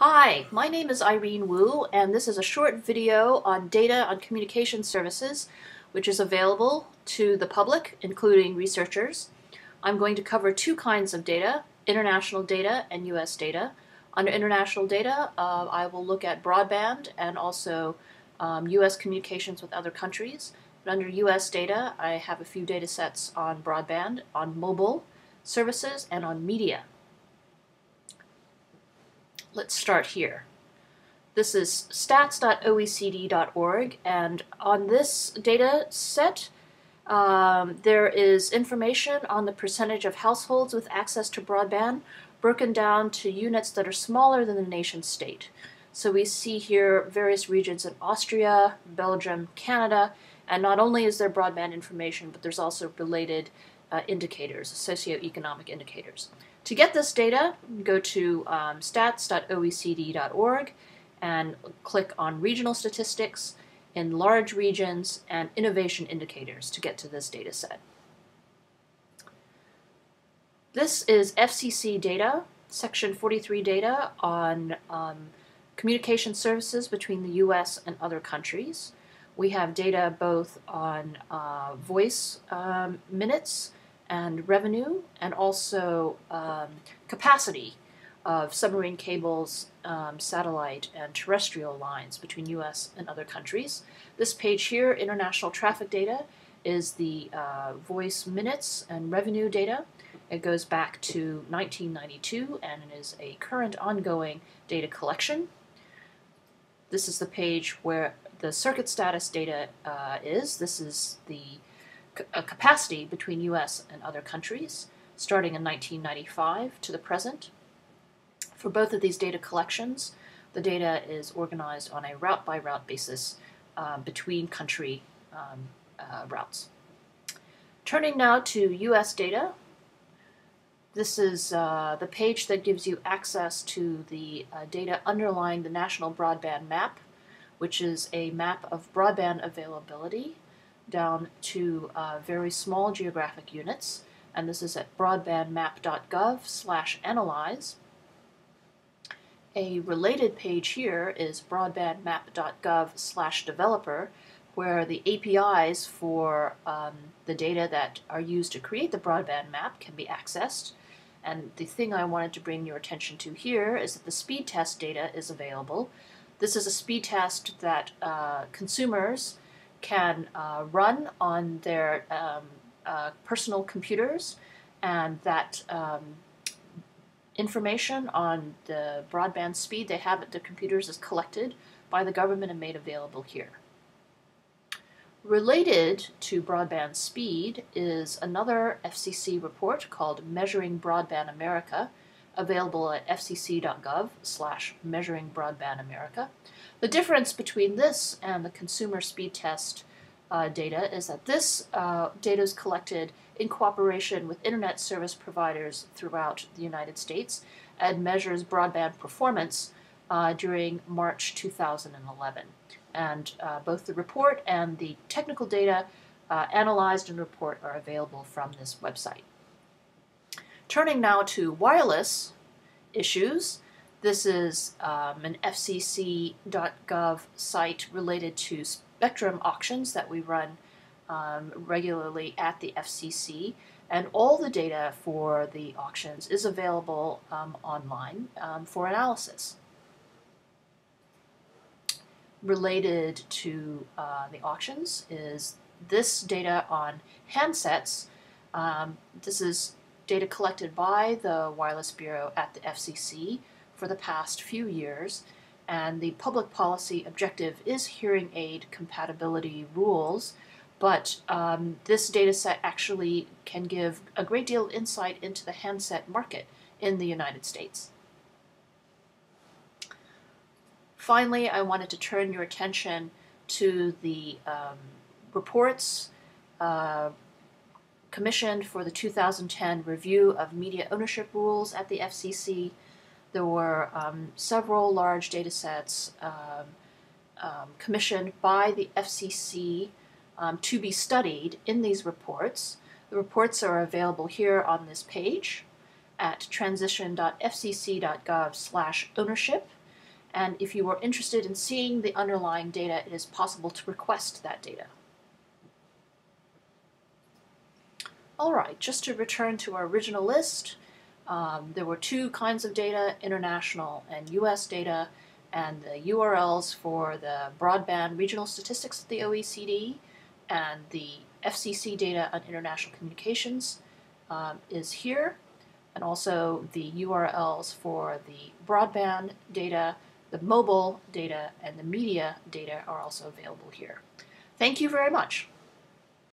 Hi, my name is Irene Wu, and this is a short video on data on communication services, which is available to the public, including researchers. I'm going to cover two kinds of data, international data and US data. Under international data, I will look at broadband and also US communications with other countries. But under US data, I have a few data sets on broadband, on mobile services, and on media. Let's start here. This is stats.oecd.org, and on this data set, there is information on the percentage of households with access to broadband broken down to units that are smaller than the nation state. So we see here various regions in Austria, Belgium, Canada, and not only is there broadband information, but there's also related indicators, socioeconomic indicators. To get this data, go to stats.oecd.org and click on Regional Statistics, Enlarge Regions, and Innovation Indicators to get to this data set. This is FCC data, Section 43 data on communication services between the US and other countries. We have data both on voice minutes and revenue, and also capacity of submarine cables, satellite, and terrestrial lines between US and other countries. This page here, international traffic data, is the voice minutes and revenue data. It goes back to 1992 and it is a current ongoing data collection. This is the page where the circuit status data is. This is the capacity between US and other countries, starting in 1995 to the present. For both of these data collections, the data is organized on a route-by-route basis between country routes. Turning now to US data, this is the page that gives you access to the data underlying the National Broadband Map, which is a map of broadband availability down to very small geographic units, and this is at broadbandmap.gov/analyze. A related page here is broadbandmap.gov/developer, where the APIs for the data that are used to create the broadband map can be accessed. And the thing I wanted to bring your attention to here is that the speed test data is available. This is a speed test that consumers can run on their personal computers, and that information on the broadband speed they have at their computers is collected by the government and made available here. Related to broadband speed is another FCC report called Measuring Broadband America, available at fcc.gov/Measuring Broadband America. The difference between this and the consumer speed test data is that this data is collected in cooperation with internet service providers throughout the United States and measures broadband performance during March 2011. And both the report and the technical data analyzed in the report are available from this website. Turning now to wireless issues, this is an fcc.gov site related to spectrum auctions that we run regularly at the FCC, and all the data for the auctions is available online for analysis. Related to the auctions is this data on handsets. This is data collected by the Wireless Bureau at the FCC for the past few years, and the public policy objective is hearing aid compatibility rules, but this data set actually can give a great deal of insight into the handset market in the United States. Finally, I wanted to turn your attention to the reports commissioned for the 2010 review of media ownership rules at the FCC. There were several large data sets commissioned by the FCC to be studied in these reports. The reports are available here on this page at transition.fcc.gov/ownership. And if you are interested in seeing the underlying data, it is possible to request that data. All right, just to return to our original list, there were two kinds of data, international and US data, and the URLs for the broadband regional statistics of the OECD and the FCC data on international communications is here, and also the URLs for the broadband data, the mobile data, and the media data are also available here. Thank you very much.